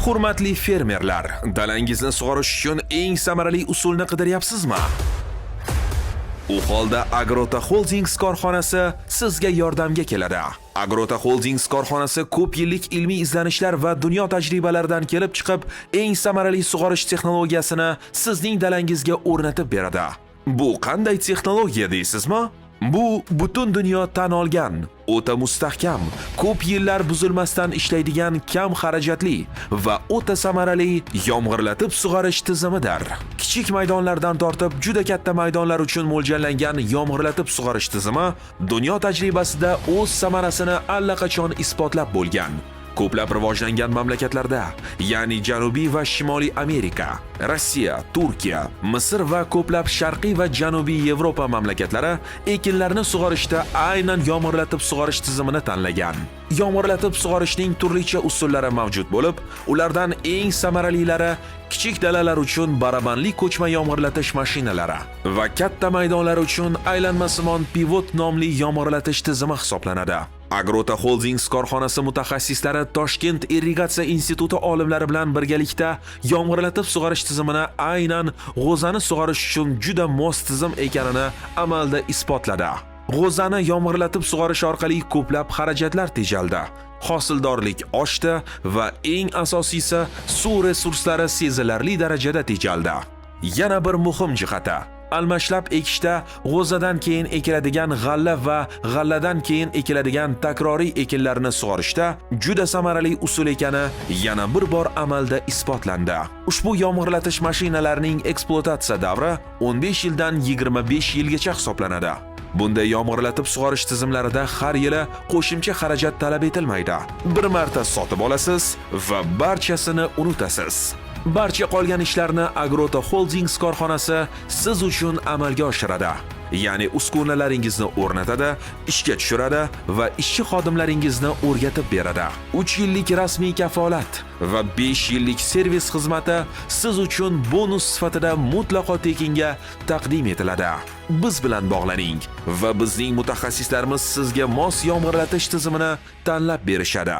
Hurmatli fermerlar, dalangizni sug'orish uchun eng samarali usulni qidiryapsizmi? U holda Agrota Holdings korxonasi sizga yordamga keladi. Agrota Holdings korxonasi ko'p yillik ilmiy izlanishlar va dunyo tajribalaridan kelib chiqib, eng samarali sug'orish texnologiyasini sizning dalangizga o'rnatib beradi. Bu qanday texnologiya deysizmi? Bu butun dunyo tan olgan, o'ta mustahkam, ko'p yillar buzilmasdan ishlaydigan kam xarajatli va o'ta samarali yomg'irlatib sug'orish tizimidir. Kichik maydonlardan tortib juda katta maydonlar uchun mo'ljallangan yomg'irlatib sug'orish tizimi dunyo tajribasida o'z samarasini allaqachon isbotlab bo'lgan. Ko'plab rivojlangan mamlakatlarda, ya'ni Janubiy va Shimoliy Amerika, Rossiya, Turkiya, Misr va ko'plab Sharqiy va Janubiy Yevropa mamlakatlari ekinlarni sug'orishda aynan yomg'irlatib sug'orish tizimini tanlagan. Yomg'irlatib sug'orishning turlicha usullari mavjud bo'lib, ulardan eng samaralilari kichik dalalar uchun barabanli ko'chma yomg'irlatish mashinalari va katta maydonlar uchun aylanmasimon pivot nomli yomg'irlatish tizimi hisoblanadi. Agrota Holdings korxonasi mutaxassislari Toshkent irrigatsiya instituti olimlari bilan birgalikda yomg'irlatib sug'orish tizimini aynan g'o'zani sug'orish uchun juda mos tizim ekanini amalda isbotladi. G'o'zani yomg'irlatib sug'orish orqali ko'plab xarajatlar tejaldi. Hosildorlik oshdi va eng asosiysi suv resurslari sezilarli darajada tejaldi. Yana bir muhim jihati, almashlab ekishda g'o'zadan keyin ekiladigan g'alla va g'alladan keyin ekiladigan takroriy ekinlarni sug'orishda juda samarali usul ekani yana bir bor amalda isbotlandi. Ushbu yomg'irlatish mashinalarining ekspluatatsiya davri 15 yildan 25 yilgacha hisoblanadi. Bunday yomg'irlatib sug'orish tizimlarida har yili qo'shimcha xarajat talab etilmaydi. Bir marta sotib olasiz va barchasini unutasiz. Barcha qolgan ishlarni Agrota Holdings korxonasi siz uchun amalga oshiradi. Ya'ni uskunalaringizni o'rnatadi, ishga tushiradi va ishchi xodimlaringizni o'rgatib beradi. 3 yillik rasmiy kafolat va 5 yillik servis xizmati siz uchun bonus sifatida mutlaqo tekinga taqdim etiladi. Biz bilan bog'laning va bizning mutaxassislarimiz sizga mos yomg'irlatish tizimini tanlab berishadi.